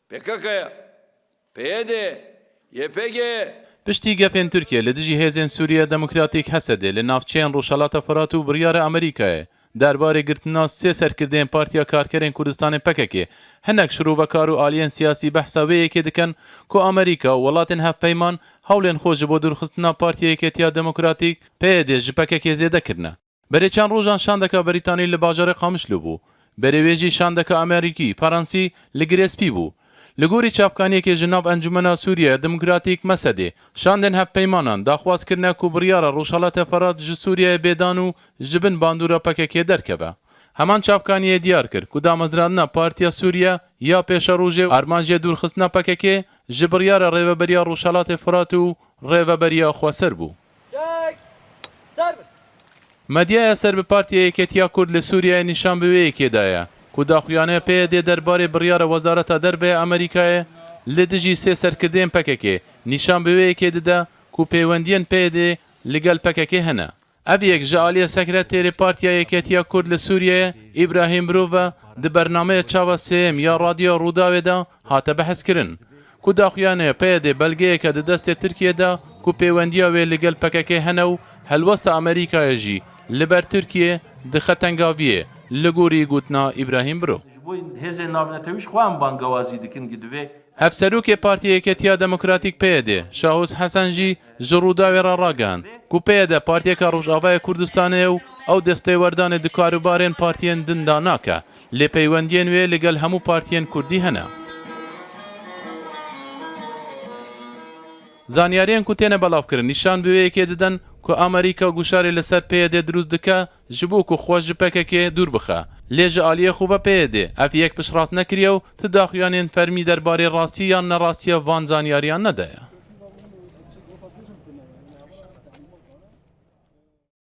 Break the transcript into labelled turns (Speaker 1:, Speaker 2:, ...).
Speaker 1: PKK'ya, PYD'ye, YPG'ye.
Speaker 2: پشتی گەپێن تورکیا لە دژی هێزên سووریا دموکراتیک هەسەدێ لە ناوچەیان ڕۆژهەڵاتە فەرات و بڕیارە ئەمریکایە دەربارەی گرتنا سێ سەرکردەیەن پارتیا کارکەرên کوردستانی پەکەکێ هەنێک شروڤەکار و ئالیەن سیاسی بەحسا وەیەکێ دکەن کۆ ئەمریکا و وڵاتên هەفپەیمان هەوڵێن خۆش بۆ دوورخستنا پارتیا یەکێتیا دموکراتیک پێدێ ji پەکەکێ زێدەکردنە بەرێ چەند ڕۆژان شان دەکا بەریتانی لە باژارێ قامشلو بوو بەرەوێژی شان دەکا ئەمریکی فەڕەنسی لە گرێسپی بوو لە گۆری چاپکانیەکێ ژناب ئەنجومەنا سووریا دموکراتیک مەسەدێ شاندên هەفپەیمانان داخوازکردنە و بڕیارە ڕۆژهەڵاتە فەرات ji سووریایە بێدان و ji bin bandûra پەکەکێ دەرکەبە هەمان چاپکانیە دیار کرد و دامەزراندنا پارتیا سووریا یا پێشە ڕۆژێ و ئەرمانجیە دوورخستنا پەکەکێ ji بڕیارە ڕێوەبەریya ڕۆژهەڵاتێ فەرات و ڕێوەبەریya خواسەر بوو مەدیایە سەر بە پارتیا یەکێتیا کورد لە سووریای نیشان بوەیەکێدایە ku daxuyanê peyedê derbarê biryara wezareta derve Amerîkayê li dijî sê serkirdeyên PKK nîşan bi wê yekê dide ku peywendiyên peyedê li gel PKK hene. Ev yek ji aliyê sekreterê Partiya Yeketiya Kurd li Sûriyeyê İbrahim Birove di bernameya çawa sêyem ya Radyoya Rûdawê de hate behezkirin. Ku daxuyanê peyedê belgeyeke di destê Tirkiyeyê ku peywendiya wê li gel PKK hene û helwesta Amerîkayê jî li ber Tirkiye di xetengaviyê. li gorî gotina İbrahim Birov. Hevserokê Partiya Yeketiya Demokratîk PYD Şahûs Hesan jî ji Rûdawê re ragihand ku PYD Partiyeka Rojavaya Kurdistanê û ew destêwerdanê di karûbarên partiyên din da nake lê peywendiyên wê li gel hemû partiyên Kurdî hene. Zanyariyên ku têne belavkirin nîşan bi wê yekê didin ku Amerîka guşarê li ser PYD dirûst dike ji bo ku xwe ji PKK dûr bixe. Lê ji aliyê xwe be PYD ev yek piştrast nekiriye û ti daxuyanên fermî derbarê rastî yan nerastiya van zanyariyan nedaye.